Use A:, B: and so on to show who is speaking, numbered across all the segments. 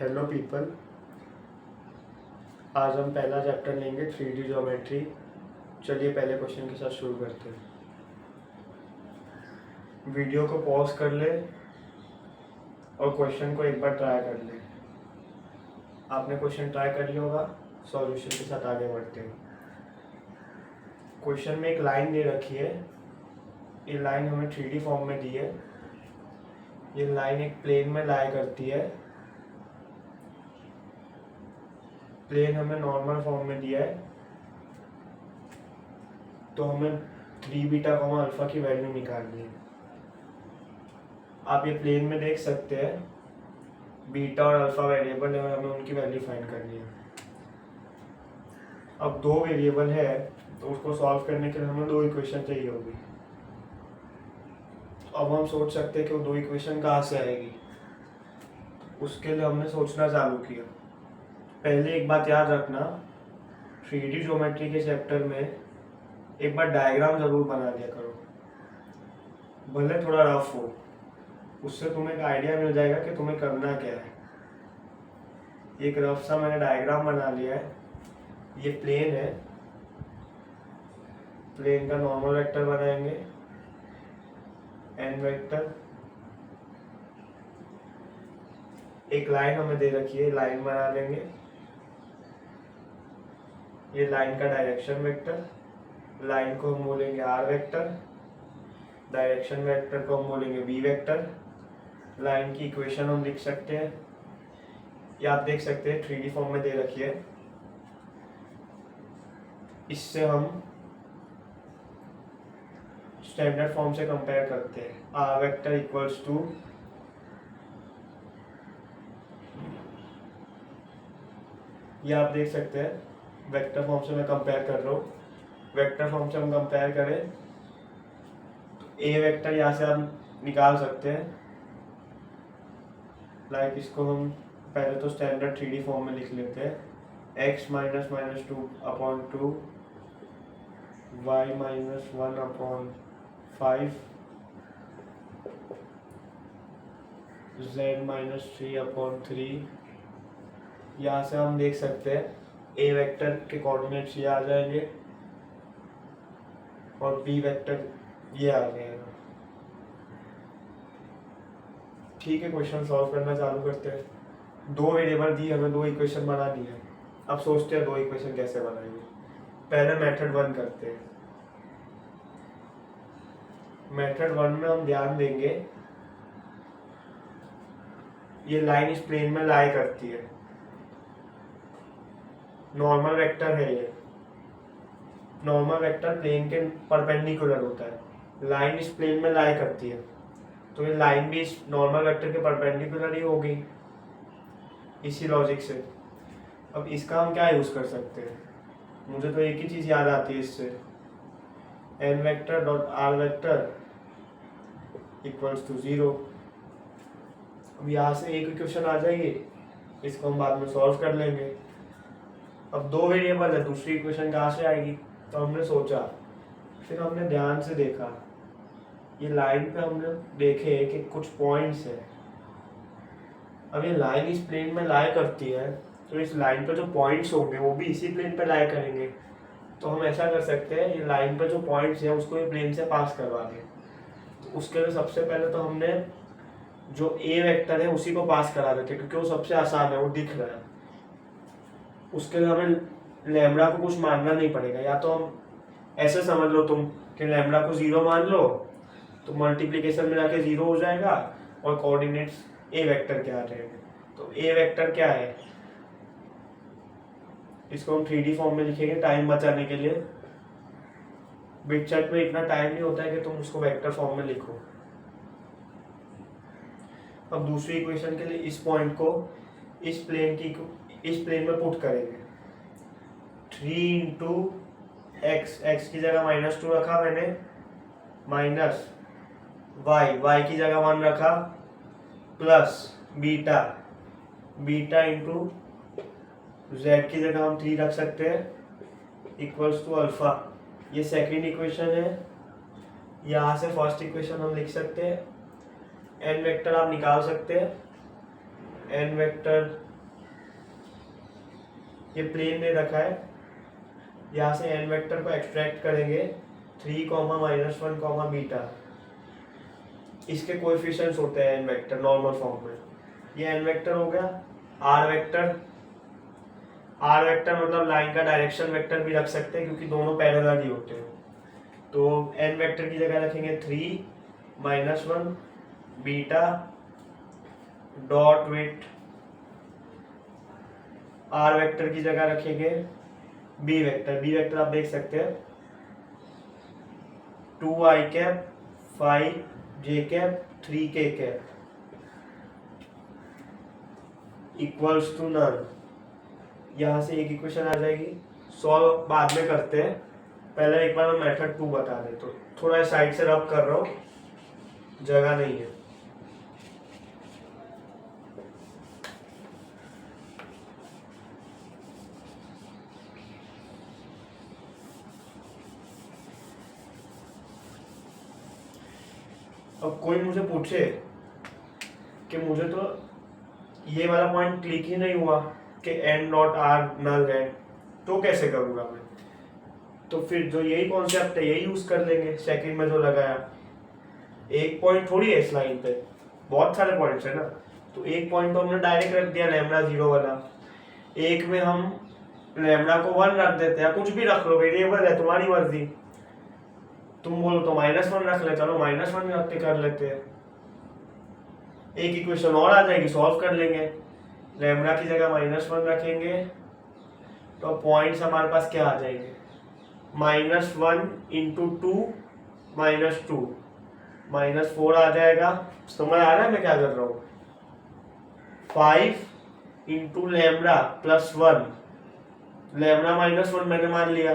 A: Hello people, आज हम पहला चैप्टर लेंगे 3D ज्योमेट्री। चलिए पहले क्वेश्चन के साथ शुरू करते हैं। वीडियो को पॉज कर ले और क्वेश्चन को एक बार ट्राई कर ले। आपने क्वेश्चन ट्राई कर लिया होगा, सॉल्यूशन के साथ आगे बढ़ते हैं। क्वेश्चन में एक लाइन दे रखी है, ये लाइन हमें 3D फॉर्म में दी है। ये लाइन एक प्लेन में लाई करती है। प्लेन हमें नॉर्मल फॉर्म में दिया है, तो हमें 3 बीटा कॉमा अल्फा की वैल्यू निकालनी है। आप ये प्लेन में देख सकते हैं, बीटा और अल्फा वेरिएबल है और हमें उनकी वैल्यू फाइंड करनी है। अब दो वेरिएबल है तो उसको सॉल्व करने के लिए हमें दो इक्वेशन चाहिए होगी। अब हम सोच सकते हैं कि वो दो इक्वेशन कहाँ से आएगी। उसके लिए हमने सोचना चालू किया। पहले एक बात याद रखना, 3D ज्योमेट्री के चैप्टर में एक बार डायग्राम जरूर बना लिया करो, भले थोड़ा रफ हो। उससे तुम्हें एक आइडिया मिल जाएगा कि तुम्हें करना क्या है। एक रफ सा मैंने डायग्राम बना लिया है। ये प्लेन है, प्लेन का नॉर्मल वेक्टर बनाएंगे, एन वेक्टर। एक लाइन हमें दे रखी है, लाइन बना लेंगे। ये लाइन का डायरेक्शन वेक्टर, लाइन को हम बोलेंगे आर वेक्टर, डायरेक्शन वेक्टर को हम बोलेंगे बी वेक्टर। लाइन की इक्वेशन हम लिख सकते हैं, ये आप देख सकते हैं 3D फॉर्म में दे रखी है। इससे हम स्टैंडर्ड फॉर्म से कंपेयर करते हैं। आर वेक्टर इक्वल्स टू ये आप देख सकते हैं, वेक्टर फॉर्म से मैं कंपेयर कर रहा हूँ। वेक्टर फॉर्म से हम कंपेयर करें तो ए वेक्टर यहाँ से हम निकाल सकते हैं। लाइक इसको हम पहले तो स्टैंडर्ड 3D फॉर्म में लिख लेते हैं, x minus minus 2 upon 2, y minus 1 upon 5, z minus 3 upon 3। यहाँ से हम देख सकते हैं ए वेक्टर के कोऑर्डिनेट्स ये आ जाएंगे और बी वेक्टर ये आ जाएगा। ठीक है, क्वेश्चन सॉल्व करना चालू करते हैं। दो वेरिएबल दी, हमें दो इक्वेशन बनानी है। अब सोचते हैं दो इक्वेशन कैसे बनाएंगे। पहले मेथड 1 करते हैं। मेथड 1 में हम ध्यान देंगे, ये लाइन इस प्लेन में लाई करती है। नॉर्मल वेक्टर है ये, नॉर्मल वेक्टर प्लेन के परपेंडिकुलर होता है। लाइन इस प्लेन में लाई करती है, तो ये लाइन भी इस नॉर्मल वेक्टर के परपेंडिकुलर ही होगी, इसी लॉजिक से। अब इसका हम क्या यूज कर सकते हैं, मुझे तो एक ही चीज याद आती है इससे, n vector dot r vector equals to 0। अब यहाँ से एक इक्वेशन आ जाएगी, इसको हम बाद में सॉल्व कर लेंगे। अब दो वेरिएबल है, दूसरी इक्वेशन कहाँ से आएगी, तो हमने सोचा, फिर हमने ध्यान से देखा, ये लाइन पे हमने देखे कि कुछ पॉइंट्स है। अब ये लाइन इस प्लेन में लाई करती है, तो इस लाइन पे जो पॉइंट्स होंगे वो भी इसी प्लेन पे लाई करेंगे। तो हम ऐसा कर सकते हैं, ये लाइन पे जो पॉइंट्स हैं उसको ये प्लेन से पास करवा दें। तो उसके लिए सबसे पहले तो हमने जो ए वेक्टर है उसी को पास करा देते, क्योंकि वो सबसे आसान है, वो दिख रहा है। उसके लिए हमें लैम्बडा को कुछ मानना नहीं पड़ेगा। या तो हम ऐसे समझ लो तुम कि लैम्बडा को 0 मान लो, तो मल्टीप्लिकेशन में जाके 0 हो जाएगा और कोऑर्डिनेट्स ए वेक्टर के आ जाएंगे। तो ए वेक्टर क्या है, इसको हम 3D फॉर्म में लिखेंगे टाइम बचाने के लिए। बिट चैट में इतना टाइम नहीं होता है कि तुम उसको वेक्टर फॉर्म में लिखो। अब दूसरी इक्वेशन के लिए इस पॉइंट को इस प्लेन में पुट करेंगे। 3 इंटू एक्स की जगह -2 रखा मैंने, माइनस y की जगह 1 रखा, प्लस बीटा इंटू z की जगह हम 3 रख सकते हैं, इक्वल्स टू अल्फा। ये सेकंड इक्वेशन है। यहाँ से फर्स्ट इक्वेशन हम लिख सकते हैं, एन वेक्टर आप निकाल सकते हैं, एन वेक्टर ये प्लेन दे रखा है, यहाँ से एन वेक्टर को एक्सट्रैक्ट करेंगे 3, -1, बीटा। इसके कोएफिशिएंट्स होते हैं एन वेक्टर नॉर्मल फॉर्म में। ये एन वेक्टर हो गया। आर वेक्टर मतलब लाइन का डायरेक्शन वेक्टर भी रख सकते हैं क्योंकि दोनों पैरेलल ही होते हैं। तो एन वेक्टर की जगह रखेंगे 3, -1 beta dot with. R vector की जगह रखेंगे बी वेक्टर आप देख सकते हैं 2i cap 5j cap 3k cap equals to null. यहाँ से एक इक्वेशन आ जाएगी। सॉल्व बाद में करते हैं, पहले एक बार मैं मेथड 2 बता दे। तो थोड़ा साइड से रब कर रहा हूँ, जगह नहीं है। अब कोई मुझे पूछे कि मुझे तो ये वाला पॉइंट क्लिक ही नहीं हुआ कि एन नॉट आर नल है, तो कैसे करूंगा मैं? तो फिर जो यही कॉन्सेप्ट है यही यूज कर लेंगे। सेकंड में जो लगाया, एक पॉइंट थोड़ी है इस लाइन पे, बहुत सारे पॉइंट्स है ना। तो एक पॉइंट तो हमने डायरेक्ट रख दिया लैम्डा 0 वाला, एक में हम लैम्डा को 1 रख देते हैं, कुछ भी रख लो, वेरिएबल है, तुम्हारी मर्जी। तुम बोलो तो -1 रख ले, चलो -1 रख के कर लेते हैं। एक इक्वेशन और आ जाएगी, सॉल्व कर लेंगे। लैम्डा की जगह -1 रखेंगे तो पॉइंट्स हमारे पास क्या आ जाएंगे? -1 इंटू 2 -2 -4 आ जाएगा। समझ आ रहा है मैं क्या कर रहा हूँ? 5 इंटू लैम्डा +1, लैम्डा -1 मैंने मान लिया,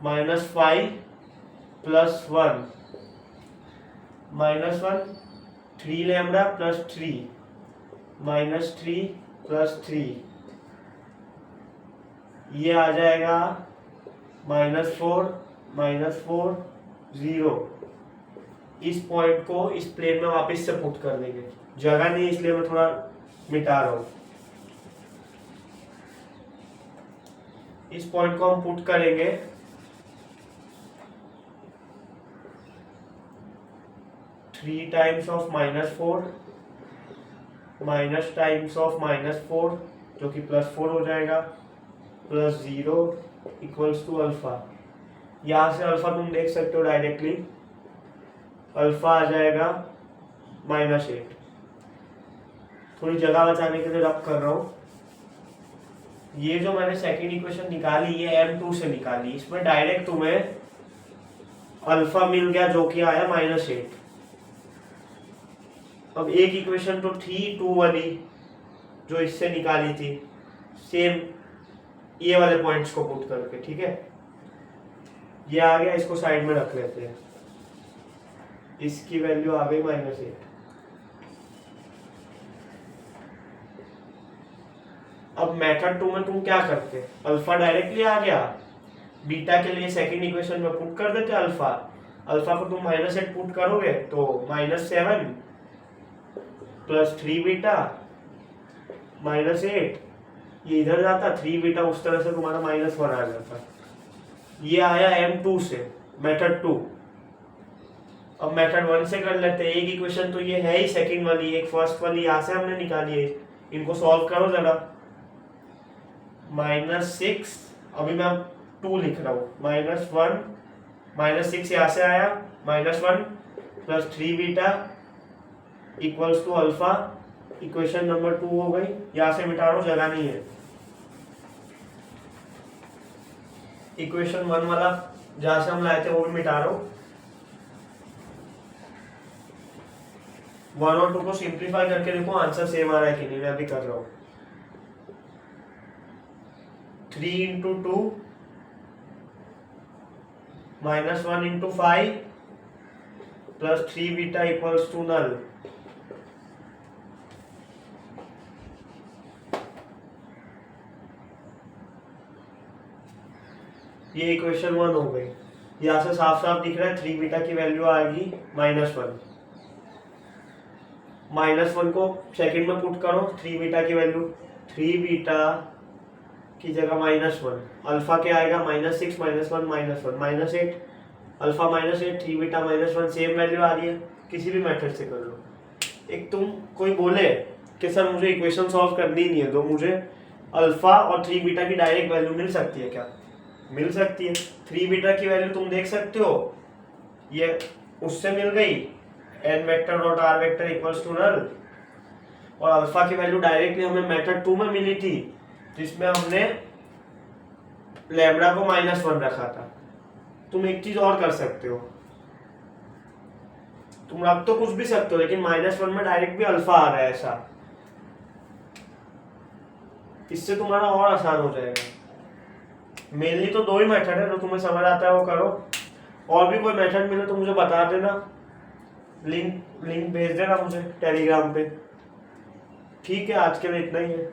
A: -5 +1 -1 3 लैम्डा +3 -3 +3, ये आ जाएगा -4 -4 0। इस पॉइंट को इस प्लेन में वापस से पुट कर देंगे, जगह नहीं इसलिए मैं थोड़ा मिटा रहा हूं। इस पॉइंट को हम पुट करेंगे 3 times of -4 minus times of -4 जो कि +4 हो जाएगा, +0 इक्वल्स टू अल्फा। यहाँ से अल्फा तुम देख सकते हो डायरेक्टली, अल्फा आ जाएगा -8। थोड़ी जगह बचाने के लिए रब कर रहा हूँ। ये जो मैंने सेकंड इक्वेशन निकाली ये M2 से निकाली, इसमें डायरेक्ट तुम्हें अल्फा मिल गया जो कि आया -8। अब एक इक्वेशन तो थी 2 वाली जो इससे निकाली थी, सेम ये वाले पॉइंट्स को पुट करके, ठीक है। ये आ गया, इसको साइड में रख लेते हैं। इसकी वैल्यू आ गई -8। अब मेथड 2 में तुम क्या करते? अल्फा डायरेक्टली आ गया, बीटा के लिए सेकंड इक्वेशन में पुट कर देते अल्फा। अल्फा को तुम -8 पुट करोगे तो -7 +3 बीटा -8, ये इधर जाता, 3 बीटा उस तरह से तुम्हारा -1 आ जाता। ये आया M2 से, मेथड 2। अब मेथड 1 से कर लेते हैं। एक इक्वेशन तो ये है ही, सेकंड वाली, एक फर्स्ट वाली यहाँ से हमने निकाली है। इनको सॉल्व करो जरा। -6, अभी मैं 2 लिख रहा हूँ, -1 -6 यहाँ से आया, -1 +3 beta equals to alpha. Equation number 2 हो गई। यहाँ से मिटा रहा हूँ, जगह नहीं है। इक्वेशन 1 वाला जहाँ से हम लाए थे वो भी मिटा रहा हूँ। 1 और 2 को सिंप्लीफाई करके देखो आंसर सेम आ रहा है कि नहीं। मैं अभी कर रहा हूँ। 3 into 2 -1 into 5 +3 beta equals to null. ये इक्वेशन 1 हो गई। यहाँ से साफ साफ दिख रहा है 3 बीटा की वैल्यू आएगी -1। -1 को सेकंड में पुट करो, 3 बीटा की वैल्यू, 3 बीटा की जगह -1, अल्फा क्या आएगा -6 -1 -1 -8, अल्फा -8 3 बीटा -1, सेम वैल्यू आ रही है, किसी भी मेथड से कर लो। एक तुम कोई बोले कि सर मुझे इक्वेशन सॉल्व करनी ही नहीं है, तो मुझे अल्फा और 3 बीटा की डायरेक्ट वैल्यू मिल सकती है क्या? मिल सकती है। 3 बीटा की वैल्यू तुम देख सकते हो, ये उससे मिल गई, n vector dot r vector equals to null, और अल्फा की वैल्यू डायरेक्टली हमें मेथड 2 में मिली थी, जिसमें हमने लैम्बडा को -1 रखा था। तुम एक चीज और कर सकते हो, तुम रख तो कुछ भी सकते हो, लेकिन -1 में डायरेक्ट भी अल्फा आ रहा है ऐसा, इससे तुम्हारा और आसान हो जाएगा। मेनली तो 2 ही मेथड है, जो तुम्हें समझ आता है वो करो, और भी कोई मेथड मिले तो मुझे बता देना, लिंक भेज देना मुझे टेलीग्राम पे। ठीक है, आज के लिए इतना ही है।